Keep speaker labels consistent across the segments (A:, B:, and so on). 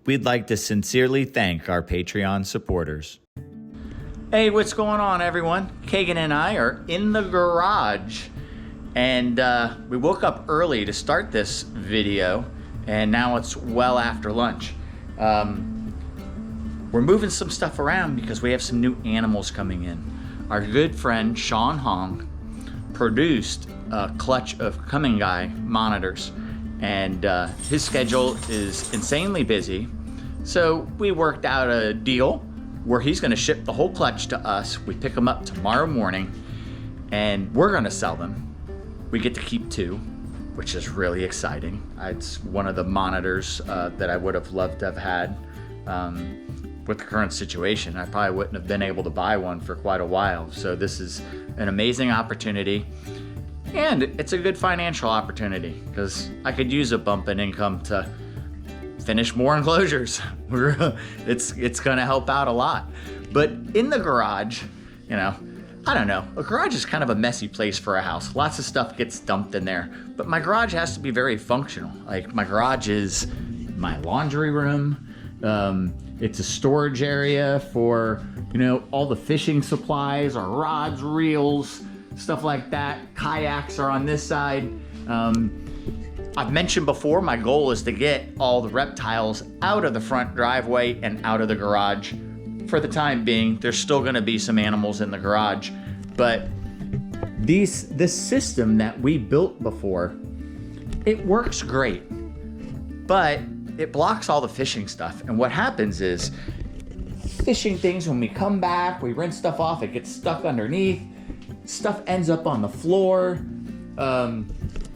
A: we'd like to sincerely thank our Patreon supporters. Hey, what's going on, everyone? Kagan and I are in the garage, and we woke up early to start this video, and now it's well after lunch. We're moving some stuff around because we have some new animals coming in. Our good friend Sean Hong produced a clutch of Cumingi monitors, and his schedule is insanely busy. So we worked out a deal where he's gonna ship the whole clutch to us. We pick them up tomorrow morning and we're gonna sell them. We get to keep 2, which is really exciting. It's one of the monitors that I would have loved to have had. With the current situation, I probably wouldn't have been able to buy one for quite a while. So this is an amazing opportunity. And it's a good financial opportunity because I could use a bump in income to finish more enclosures. It's gonna help out a lot. But in the garage, you know, I don't know, a garage is kind of a messy place for a house. Lots of stuff gets dumped in there, but my garage has to be very functional. Like, my garage is my laundry room. It's a storage area for, you know, all the fishing supplies, our rods, reels, stuff like that. Kayaks are on this side. I've mentioned before, my goal is to get all the reptiles out of the front driveway and out of the garage. For the time being, there's still gonna be some animals in the garage, but this system that we built before, it works great, but it blocks all the fishing stuff. And what happens is, fishing things, when we come back, we rinse stuff off, it gets stuck underneath, stuff ends up on the floor.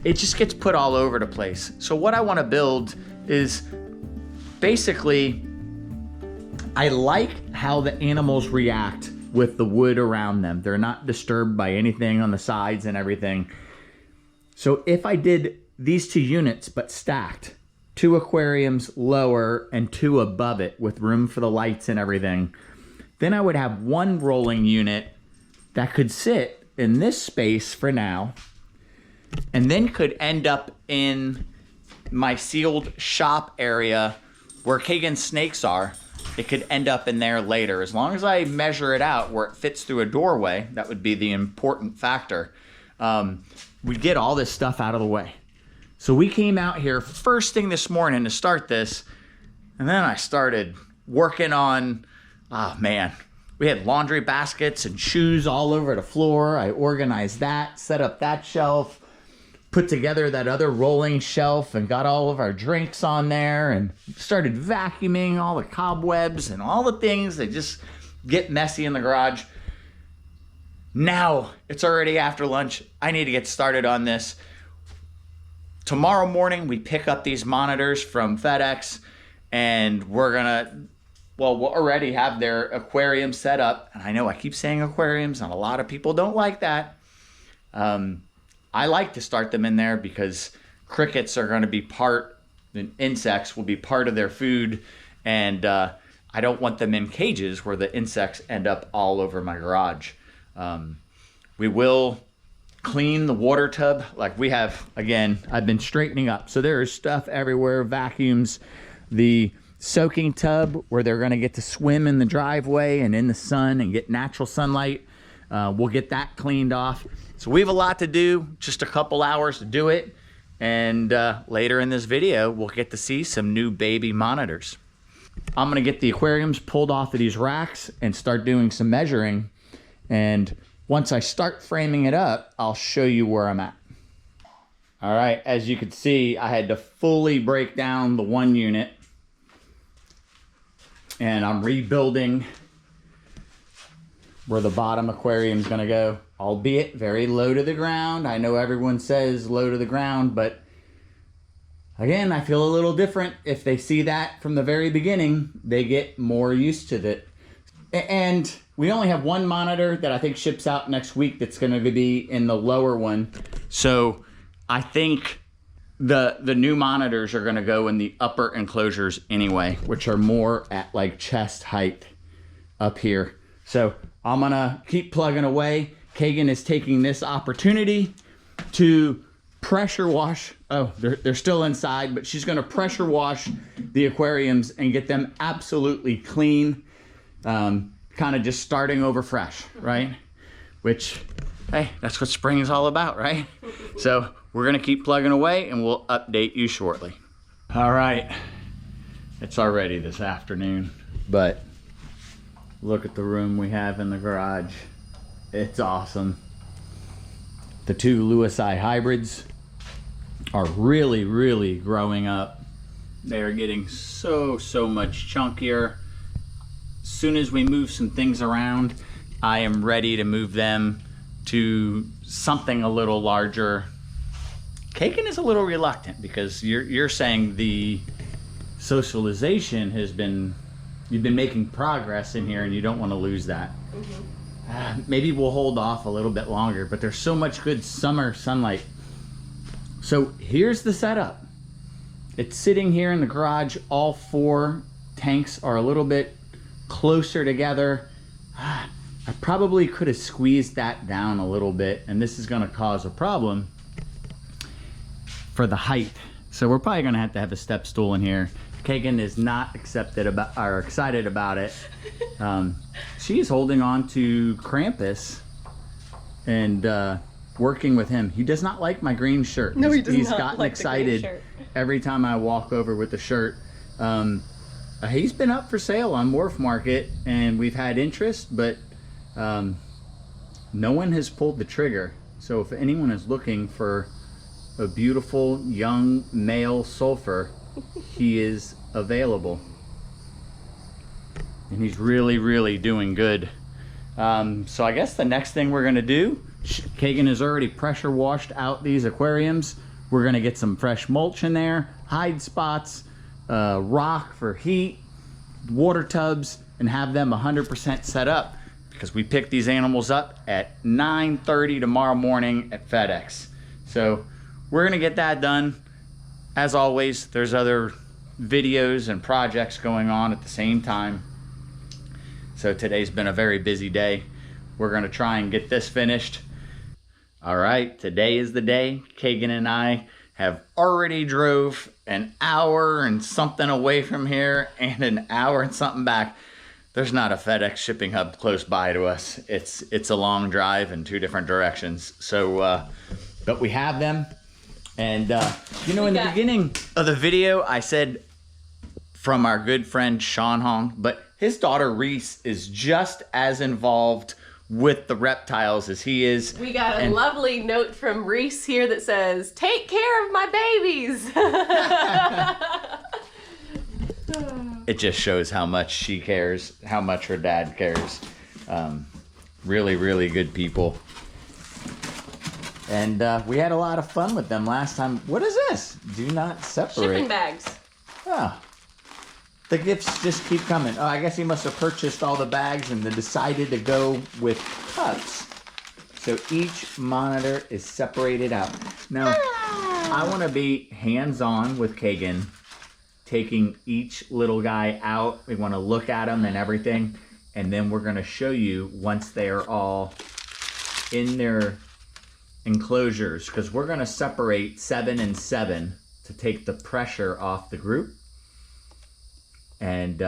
A: It just gets put all over the place. So what I wanna build is basically, I like how the animals react with the wood around them. They're not disturbed by anything on the sides and everything. So if I did these 2 units, but stacked, 2 aquariums lower and 2 above it with room for the lights and everything, then I would have 1 rolling unit that could sit in this space for now, and then could end up in my sealed shop area where Kagan's snakes are. It could end up in there later. As long as I measure it out where it fits through a doorway, that would be the important factor. We get all this stuff out of the way. So we came out here first thing this morning to start this, and then I started working on, oh man, we had laundry baskets and shoes all over the floor. I organized that, set up that shelf, put together that other rolling shelf and got all of our drinks on there, and started vacuuming all the cobwebs and all the things that just get messy in the garage. Now it's already after lunch. I need to get started on this. Tomorrow morning, we pick up these monitors from FedEx, and we're gonna, well, we'll already have their aquarium set up. And I know I keep saying aquariums, and a lot of people don't like that. I like to start them in there because crickets are gonna be part, and insects will be part of their food, and I don't want them in cages where the insects end up all over my garage. We will clean the water tub. Like we have, again, I've been straightening up. So there is stuff everywhere, vacuums, the soaking tub where they're gonna get to swim in the driveway and in the sun and get natural sunlight. We'll get that cleaned off. So we have a lot to do, just a couple hours to do it. And later in this video, we'll get to see some new baby monitors. I'm gonna get the aquariums pulled off of these racks and start doing some measuring. And once I start framing it up, I'll show you where I'm at. All right, as you can see, I had to fully break down the 1 unit, and I'm rebuilding where the bottom aquarium is gonna go, albeit very low to the ground. I know everyone says low to the ground, but again, I feel a little different. If they see that from the very beginning, they get more used to it. And we only have 1 monitor that I think ships out next week that's gonna be in the lower one. So I think the new monitors are gonna go in the upper enclosures anyway, which are more at like chest height up here. So I'm gonna keep plugging away. Kagan is taking this opportunity to pressure wash. Oh, they're still inside, but she's gonna pressure wash the aquariums and get them absolutely clean. Kind of just starting over fresh, right? Which, hey, that's what spring is all about, right? So we're gonna keep plugging away and we'll update you shortly. All right, it's already this afternoon, but look at the room we have in the garage. It's awesome. The two Lewisii hybrids are really growing up. They are getting so much chunkier. As soon as we move some things around, I am ready to move them to something a little larger. Kagan is a little reluctant because you're saying the socialization has been, you've been making progress in here and you don't want to lose that. Maybe we'll hold off a little bit longer, but there's so much good summer sunlight. So here's the setup. It's sitting here in the garage. All 4 tanks are a little bit closer together. I probably could have squeezed that down a little bit, and this is gonna cause a problem for the height. So we're probably gonna have a step stool in here. Kagan is not excited about it. She's holding on to Krampus and working with him. He does not like my green shirt.
B: No, he does
A: He's
B: not
A: gotten
B: like
A: excited
B: the green shirt.
A: every time I walk over with the shirt. He's been up for sale on MorphMarket and we've had interest, but no one has pulled the trigger. So if anyone is looking for a beautiful young male sulfur, he is available. And he's really doing good. So I guess the next thing we're gonna do, Kagan has already pressure washed out these aquariums. We're gonna get some fresh mulch in there, hide spots, rock for heat, water tubs, and have them 100% set up because we pick these animals up at 9:30 tomorrow morning at FedEx. So we're gonna get that done. As always, there's other videos and projects going on at the same time. So today's been a very busy day. We're gonna try and get this finished. All right, today is the day. Kagan and I have already drove an hour and something away from here and an hour and something back. There's not a FedEx shipping hub close by to us. It's a long drive in 2 different directions. So, but we have them. And you know, in the beginning of the video, I said from our good friend Sean Hong, but his daughter Reese is just as involved with the reptiles as he is.
B: We got a lovely note from Reese here that says, "Take care of my babies."
A: It just shows how much she cares, how much her dad cares. Really good people. And we had a lot of fun with them last time. What is this? Do not separate.
B: Shipping bags.
A: Oh. The gifts just keep coming. Oh, I guess he must have purchased all the bags and then decided to go with cups. So each monitor is separated out. Now, I want to be hands-on with Kagan, taking each little guy out. We want to look at them and everything. And then we're going to show you once they are all in their enclosures, because we're going to separate 7 and 7 to take the pressure off the group. And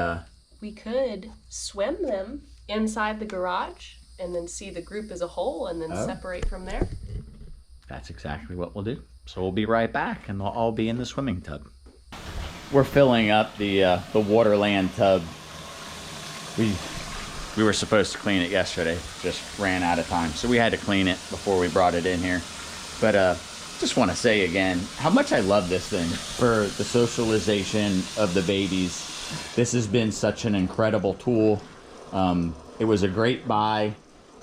B: we could swim them inside the garage and then see the group as a whole and then separate from there.
A: That's exactly what we'll do. So we'll be right back and they'll all be in the swimming tub. We're filling up the Waterland tub. We were supposed to clean it yesterday, just ran out of time. So we had to clean it before we brought it in here. But just want to say again, how much I love this thing for the socialization of the babies. This has been such an incredible tool. It was a great buy.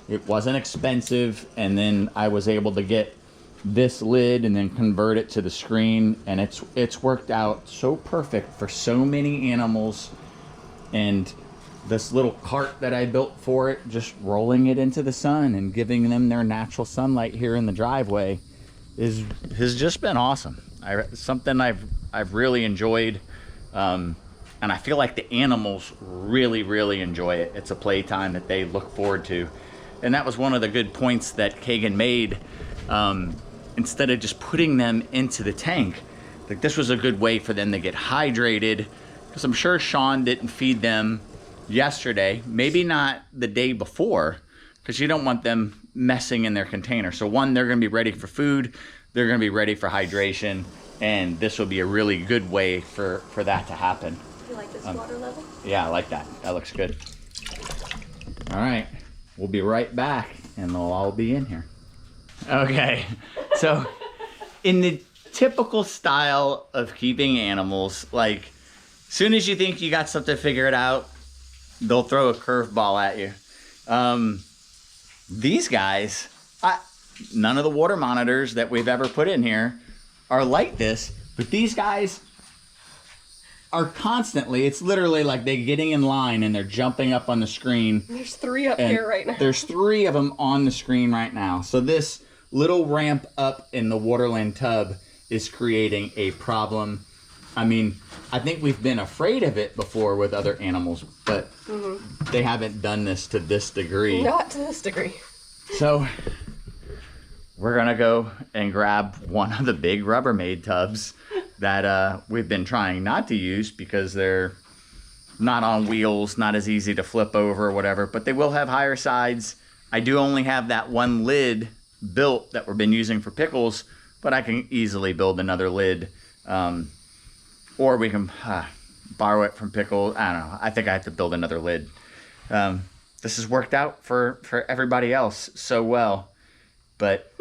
A: It wasn't expensive. And then I was able to get this lid and then convert it to the screen. And it's worked out so perfect for so many animals. And this little cart that I built for it, just rolling it into the sun and giving them their natural sunlight here in the driveway has just been awesome. Something I've really enjoyed. And I feel like the animals really enjoy it. It's a playtime that they look forward to. And that was one of the good points that Kagan made. instead of just putting them into the tank. Like, this was a good way for them to get hydrated, because I'm sure Sean didn't feed them yesterday, maybe not the day before, because you don't want them messing in their container. So one, they're gonna be ready for food, they're gonna be ready for hydration, and this will be a really good way for that to happen.
B: You like this water level?
A: Yeah, I like that. That looks good. All right, we'll be right back and they'll all be in here. Okay, so in the typical style of keeping animals, like, as soon as you think you got something figured out, they'll throw a curveball at you. These guys, none of the water monitors that we've ever put in here are like this, but these guys are constantly, it's literally like they're getting in line and they're jumping up on the screen.
B: There's 3 up here right now.
A: There's 3 of them on the screen right now. So this little ramp up in the Waterland tub is creating a problem. I mean, I think we've been afraid of it before with other animals, but they haven't done this to this degree.
B: Not to this degree.
A: So we're gonna go and grab one of the big Rubbermaid tubs that we've been trying not to use because they're not on wheels, not as easy to flip over or whatever, but they will have higher sides. I do only have that one lid built that we've been using for pickles, but I can easily build another lid. Or we can borrow it from Pickle. I don't know. I think I have to build another lid. This has worked out for everybody else so well, but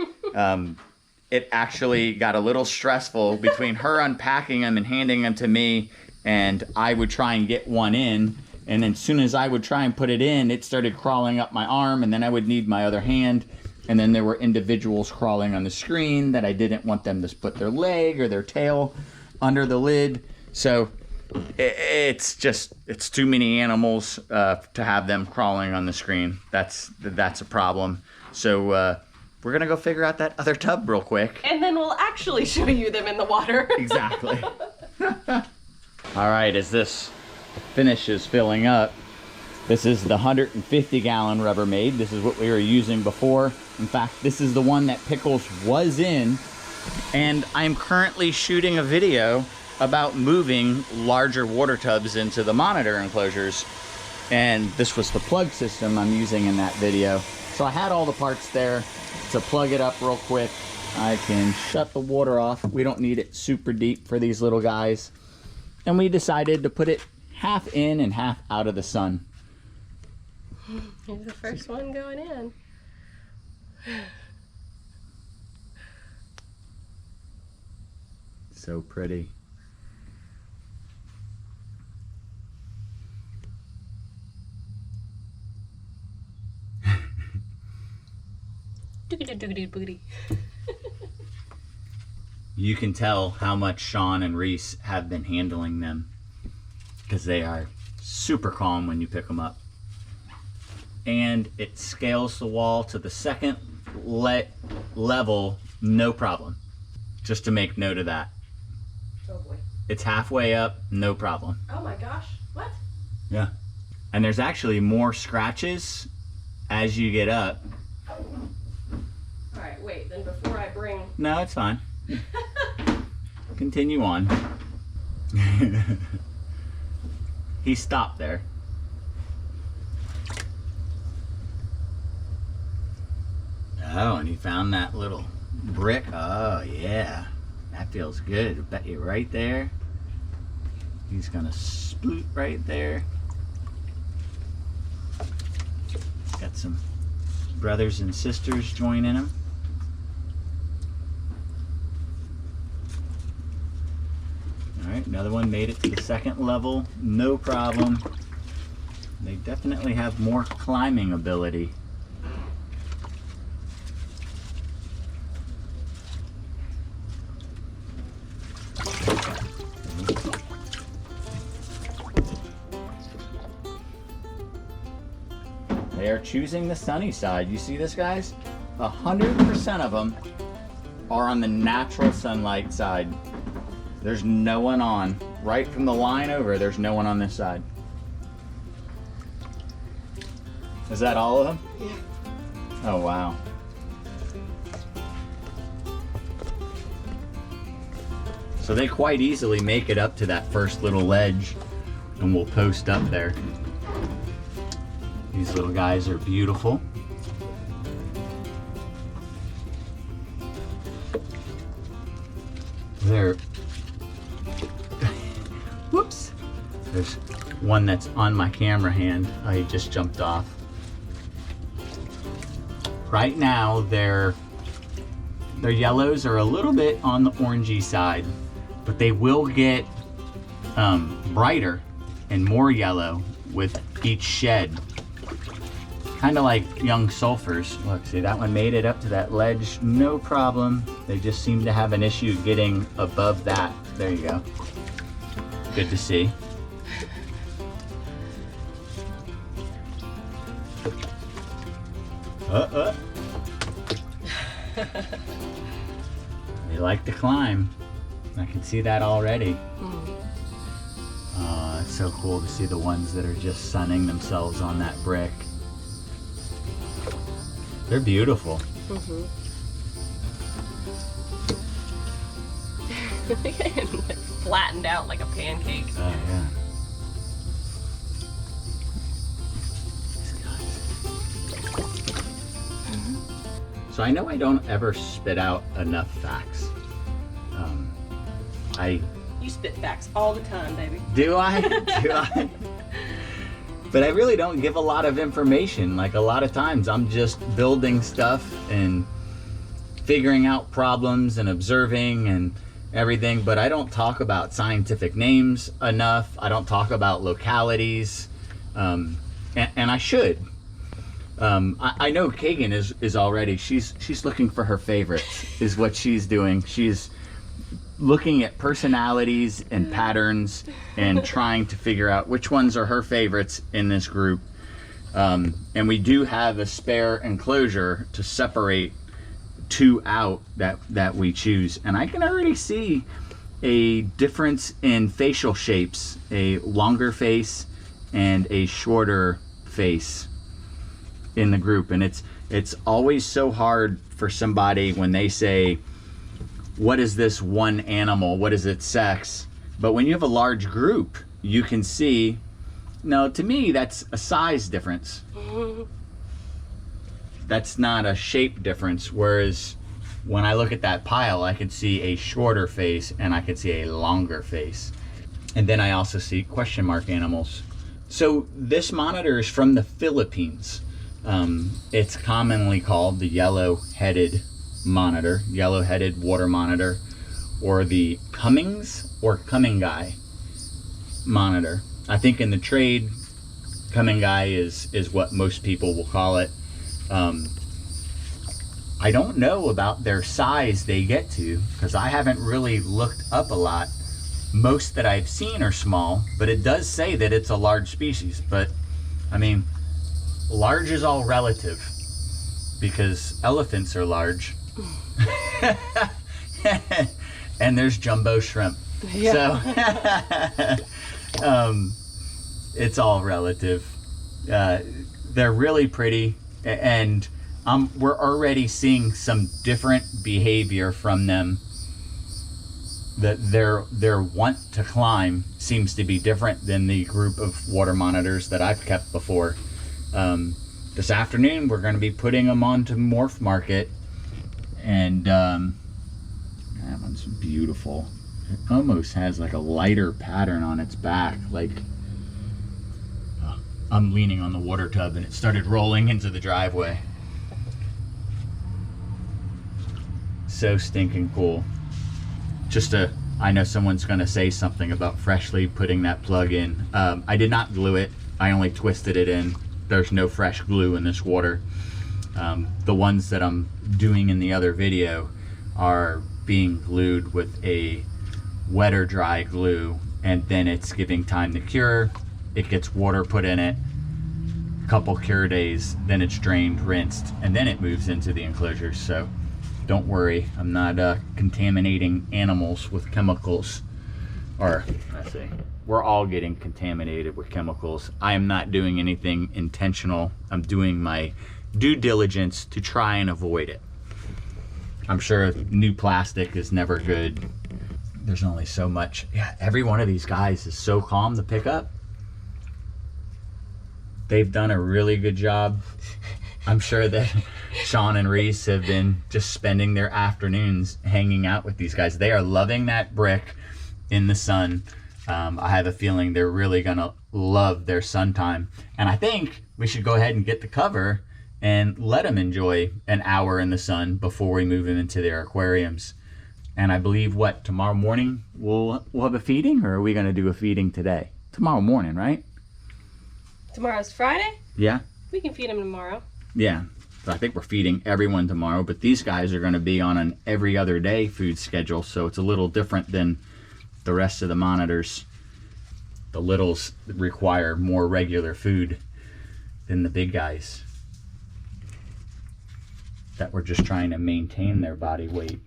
A: it actually got a little stressful between her unpacking them and handing them to me, and I would try and get one in, and then as soon as I would try and put it in, it started crawling up my arm, and then I would need my other hand, and then there were individuals crawling on the screen that I didn't want them to put their leg or their tail under the lid. So it's too many animals to have them crawling on the screen. That's a problem. So we're gonna go figure out that other tub real quick.
B: And then we'll actually show you them in the water.
A: Exactly. All right, as this finishes filling up, this is the 150-gallon Rubbermaid. This is what we were using before. In fact, this is the one that Pickles was in, and I'm currently shooting a video about moving larger water tubs into the monitor enclosures, and this was the plug system I'm using in that video. So I had all the parts there to plug it up real quick. I can shut the water off. We don't need it super deep for these little guys. And we decided to put it half in and half out of the sun.
B: Here's the first one going in.
A: So pretty. You can tell how much Sean and Reese have been handling them, because they are super calm when you pick them up. And it scales the wall to the second level, no problem. Just to make note of that.
B: Oh boy.
A: It's halfway up, no problem.
B: Oh my gosh, what?
A: Yeah. And there's actually more scratches as you get up.
B: Alright, wait, then before I bring...
A: No, it's fine. Continue on. He stopped there. Oh, and he found that little brick. Oh, yeah. That feels good. I bet you right there. He's gonna sploot right there. Got some brothers and sisters joining him. Alright, another one made it to the second level, no problem. They definitely have more climbing ability. They are choosing the sunny side. You see this, guys? 100% of them are on the natural sunlight side. There's no one on. Right from the line over, there's no one on this side. Is that all of them?
B: Yeah.
A: Oh, wow. So they quite easily make it up to that first little ledge, and we'll post up there. These little guys are beautiful. They're, whoops. There's one that's on my camera hand. I just jumped off. Right now, their yellows are a little bit on the orangey side, but they will get brighter and more yellow with each shed. Kind of like young sulfurs. Look, see, that one made it up to that ledge, no problem. They just seem to have an issue getting above that. There you go. Good to see. They like to climb. I can see that already. It's so cool to see the ones that are just sunning themselves on that brick. They're beautiful.
B: Flattened out like a pancake.
A: Oh, yeah. So I know I don't ever spit out enough facts.
B: You spit facts all the time, baby.
A: Do I? Do I? But I really don't give a lot of information. Like, a lot of times I'm just building stuff and figuring out problems and observing and everything, but I don't talk about scientific names enough. I don't talk about localities, and I should. I know Kagan is already, she's looking for her favorites, is what she's doing. She's looking at personalities and patterns and trying to figure out which ones are her favorites in this group. And we do have a spare enclosure to separate two out that we choose. And I can already see a difference in facial shapes, a longer face and a shorter face in the group. And it's always so hard for somebody when they say, what is this one animal? What is its sex? But when you have a large group, you can see, no, to me, that's a size difference. That's not a shape difference. Whereas when I look at that pile, I can see a shorter face and I can see a longer face. And then I also see question mark animals. So this monitor is from the Philippines. It's commonly called the yellow-headed monitor, yellow-headed water monitor, or the Cumingi monitor. I think in the trade, Cumingi is what most people will call it. I don't know about their size they get to, because I haven't really looked up a lot. Most that I've seen are small, but it does say that it's a large species. But I mean, large is all relative, because elephants are large. And there's jumbo shrimp. Yeah. So it's all relative. They're really pretty, and we're already seeing some different behavior from them. That their want to climb seems to be different than the group of water monitors that I've kept before. This afternoon we're going to be putting them onto MorphMarket, and that one's beautiful. It almost has like a lighter pattern on its back. Like, I'm leaning on the water tub and it started rolling into the driveway. So stinking cool. I know someone's gonna say something about freshly putting that plug in. I did not glue it. I only twisted it in. There's no fresh glue in this water. The ones that I'm doing in the other video are being glued with a wet or dry glue, and then it's giving time to cure. It gets water put in it, a couple cure days, then it's drained, rinsed, and then it moves into the enclosures. So don't worry, I'm not contaminating animals with chemicals. Or, let's see, we're all getting contaminated with chemicals. I am not doing anything intentional. I'm doing my due diligence to try and avoid it. I'm sure new plastic is never good. there's only so much. Yeah, every one of these guys is so calm to pick up. They've done a really good job. I'm sure that Sean and Reese have been just spending their afternoons hanging out with these guys. They are loving that brick in the sun. I have a feeling they're really gonna love their sun time. And I think we should go ahead and get the cover and let them enjoy an hour in the sun before we move them into their aquariums. And I believe, what, tomorrow morning we'll have a feeding, or are we gonna do a feeding today? Tomorrow morning, right?
B: Tomorrow's Friday?
A: Yeah.
B: We can feed them tomorrow.
A: Yeah. So I think we're feeding everyone tomorrow, but these guys are gonna be on an every other day food schedule, so it's a little different than the rest of the monitors. The littles require more regular food than the big guys that were just trying to maintain their body weight.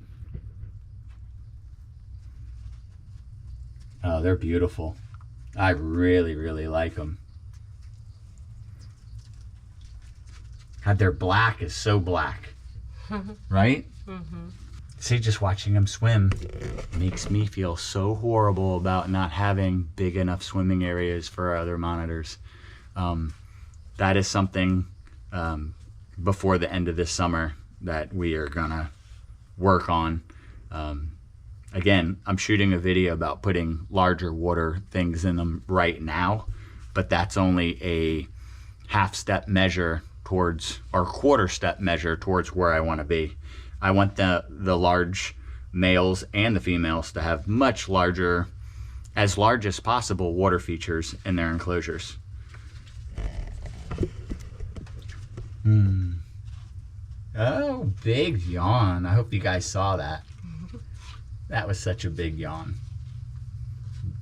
A: Oh, they're beautiful. I really, really like them. God, their black is so black, right? Mm-hmm. See, just watching them swim makes me feel so horrible about not having big enough swimming areas for our other monitors. That is something before the end of this summer that we are gonna work on. Again, I'm shooting a video about putting larger water things in them right now, but that's only a half-step measure towards, or quarter-step measure towards where I want to be. I want the large males and the females to have much larger, as large as possible, water features in their enclosures. Oh, big yawn. I hope you guys saw that. That was such a big yawn.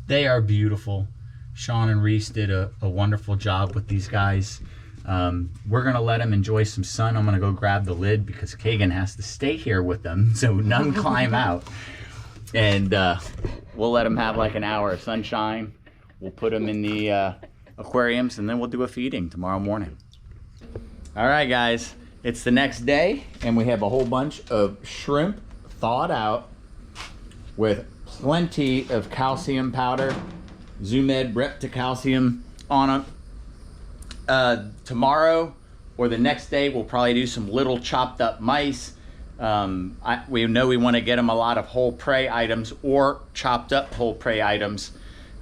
A: They are beautiful. Sean and Reese did a wonderful job with these guys. We're gonna let them enjoy some sun. I'm gonna go grab the lid because Kagan has to stay here with them so none climb out. And we'll let them have like an hour of sunshine. We'll put them in the aquariums, and then we'll do a feeding tomorrow morning. All right, guys, it's the next day, and we have a whole bunch of shrimp thawed out with plenty of calcium powder, Zoomed Repticalcium on them. Tomorrow or the next day, we'll probably do some little chopped up mice. We know we want to get them a lot of whole prey items or chopped up whole prey items.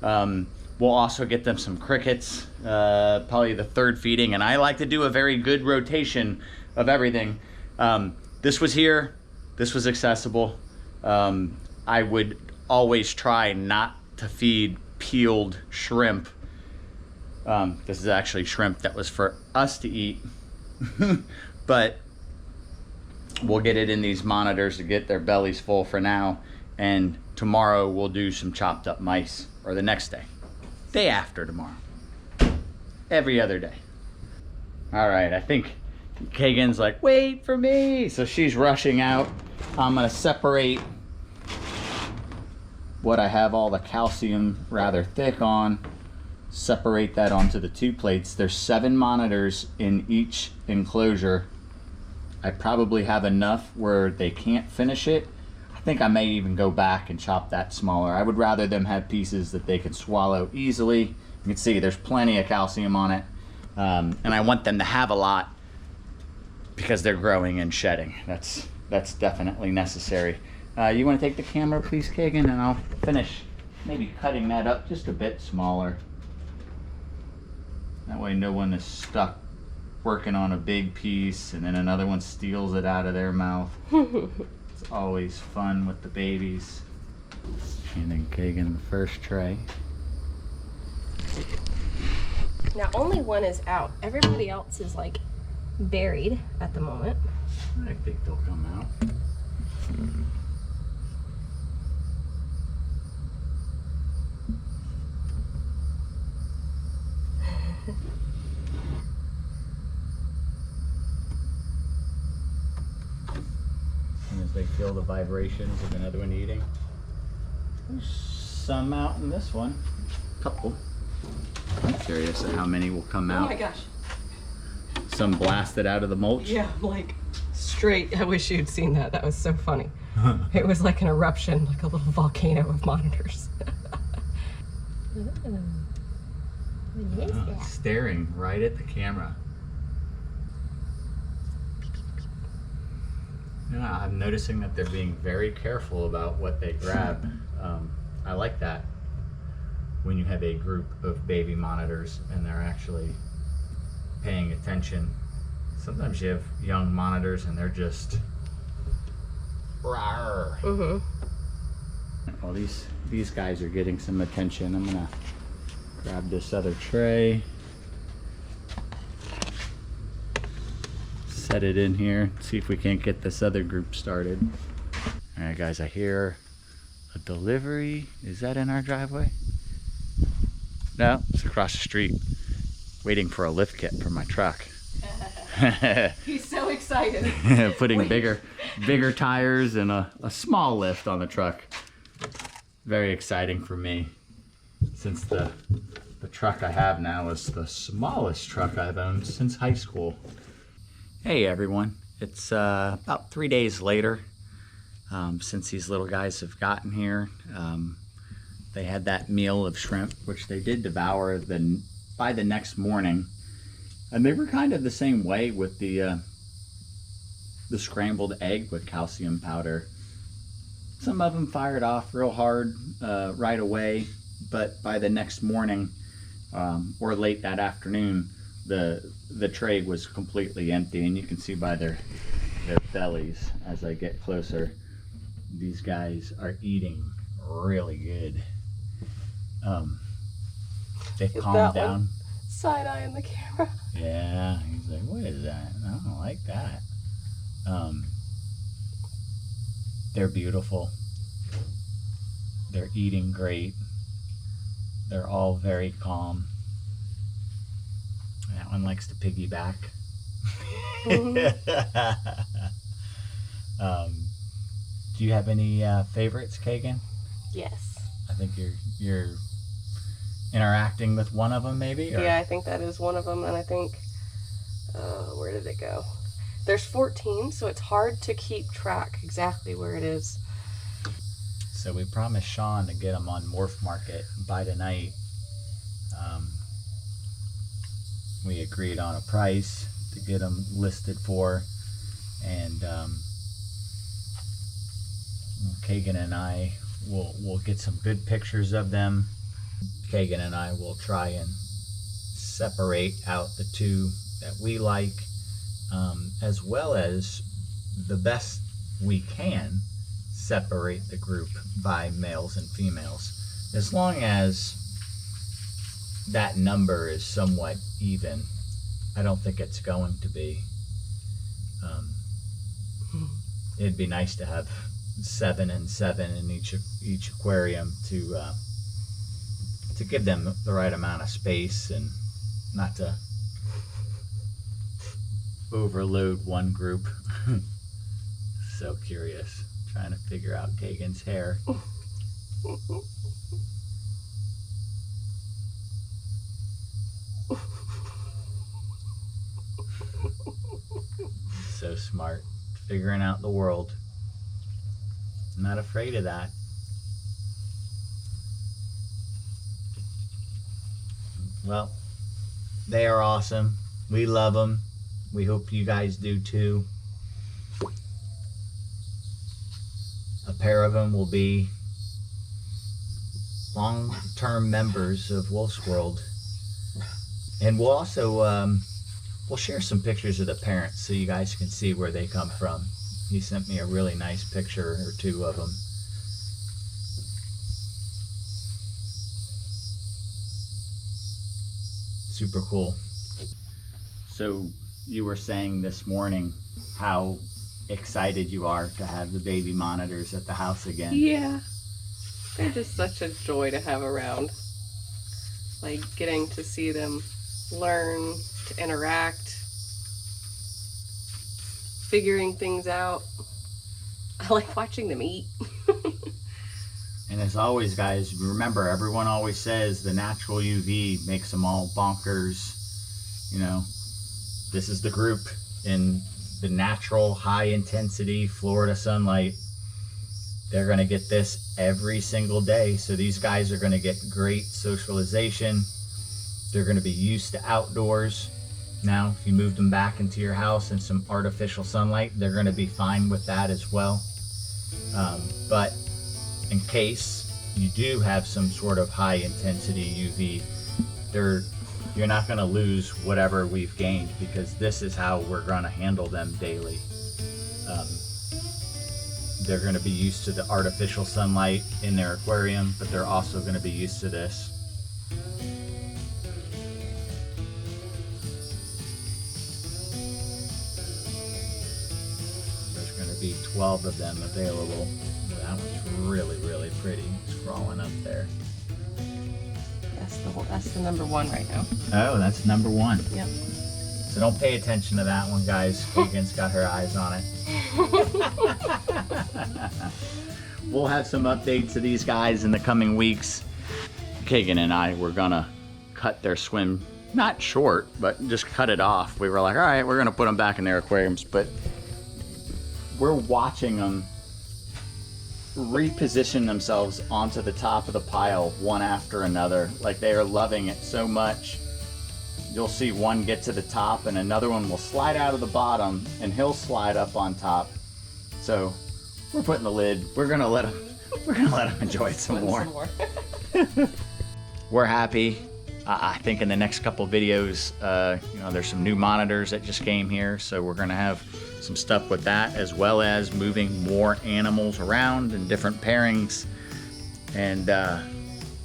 A: We'll also get them some crickets, probably the third feeding. And I like to do a very good rotation of everything. This was here, this was accessible. I would always try not to feed peeled shrimp. This is actually shrimp that was for us to eat, but we'll get it in these monitors to get their bellies full for now. And tomorrow we'll do some chopped up mice, or the next day, day after tomorrow, every other day. All right, I think Kagan's like, wait for me. So she's rushing out. I'm gonna separate what I have all the calcium rather thick on, separate that onto the two plates. There's 7 monitors in each enclosure. I probably have enough where they can't finish it. I think I may even go back and chop that smaller. I would rather them have pieces that they can swallow easily. You can see there's plenty of calcium on it. And I want them to have a lot because they're growing and shedding. That's definitely necessary. You want to take the camera, please, Kagan, and I'll finish maybe cutting that up just a bit smaller. That way no one is stuck working on a big piece and then another one steals it out of their mouth. It's always fun with the babies. And then Kagan, the first tray.
B: Now only one is out. Everybody else is like buried at the moment.
A: I think they'll come out. And as they feel the vibrations of another one eating, there's some out in this one. Couple. I'm curious at how many will come out.
B: Oh my gosh.
A: Some blasted out of the mulch.
B: Yeah, like straight. I wish you'd seen that. That was so funny. It was like an eruption, like a little volcano of monitors. What is that?
A: Staring right at the camera. Yeah, I'm noticing that they're being very careful about what they grab. I like that when you have a group of baby monitors and they're actually paying attention. Sometimes you have young monitors and they're just rawr. Well, these guys are getting some attention. I'm gonna grab this other tray, set it in here, see if we can't get this other group started. All right, guys, I hear a delivery. Is that in our driveway? No, it's across the street. Waiting for a lift kit for my truck.
B: He's so excited.
A: Putting bigger tires and a small lift on the truck. Very exciting for me, since the truck I have now is the smallest truck I've owned since high school. Hey everyone, it's about 3 days later since these little guys have gotten here. They had that meal of shrimp, which they did devour by the next morning. And they were kind of the same way with the scrambled egg with calcium powder. Some of them fired off real hard right away, but by the next morning or late that afternoon, the tray was completely empty, and you can see by their bellies as I get closer, these guys are eating really good. They've calmed down.
B: Side eye in the camera.
A: Yeah, he's like, what is that? I don't like that. They're beautiful. They're eating great. They're all very calm. That one likes to piggyback. Do you have any favorites, Kagan?
B: Yes.
A: I think you're interacting with one of them, maybe? Or?
B: Yeah, I think that is one of them, and I think, where did it go? There's 14, so it's hard to keep track exactly where it is.
A: So we promised Sean to get them on MorphMarket by tonight. We agreed on a price to get them listed for, and Kagan and I will get some good pictures of them. Kagan and I will try and separate out the two that we like, as well as the best we can separate the group by males and females. As long as that number is somewhat even, I don't think it's going to be. It'd be nice to have 7 and 7 in each aquarium to give them the right amount of space and not to overload one group. So curious, trying to figure out Kagan's hair. So smart, figuring out the world. I'm not afraid of that. Well, they are awesome. We love them. We hope you guys do too. A pair of them will be long-term members of Wolf's World. And we'll also we'll share some pictures of the parents so you guys can see where they come from. He sent me a really nice picture or two of them. Super cool. So you were saying this morning how excited you are to have the baby monitors at the house again.
B: Yeah, they're just such a joy to have around. Like getting to see them learn, to interact, figuring things out. I like watching them eat.
A: And as always, guys, remember, everyone always says the natural UV makes them all bonkers. You know, this is the group in the natural high intensity Florida sunlight. they're gonna get this every single day. So these guys are gonna get great socialization. They're gonna be used to outdoors. Now, if you move them back into your house in some artificial sunlight, they're gonna be fine with that as well. But in case you do have some sort of high intensity UV, you're not gonna lose whatever we've gained, because this is how we're gonna handle them daily. They're gonna be used to the artificial sunlight in their aquarium, but they're also gonna be used to this. There's gonna be 12 of them available. That one's really, really pretty. It's crawling up there.
B: That's the number one right now.
A: Oh, that's number one.
B: Yep.
A: So don't pay attention to that one, guys. Kagan's got her eyes on it. We'll have some updates to these guys in the coming weeks. Kagan and I were gonna cut their swim, not short, but just cut it off. We were like, all right, we're gonna put them back in their aquariums, but we're watching them reposition themselves onto the top of the pile one after another. Like, they are loving it so much. You'll see one get to the top and another one will slide out of the bottom and he'll slide up on top. So we're putting the lid, we're gonna let them enjoy it some more. We're happy. I think in the next couple videos, there's some new monitors that just came here, so we're gonna have some stuff with that, as well as moving more animals around in different pairings. And oh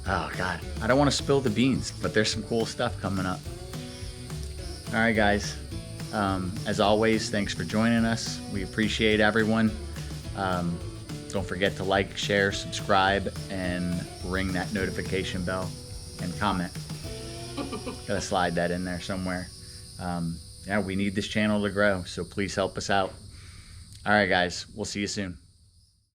A: God, I don't want to spill the beans, but there's some cool stuff coming up. All right, guys. As always, thanks for joining us. We appreciate everyone. Don't forget to like, share, subscribe, and ring that notification bell and comment. Gotta slide that in there somewhere. Yeah, we need this channel to grow, so please help us out. All right, guys, we'll see you soon.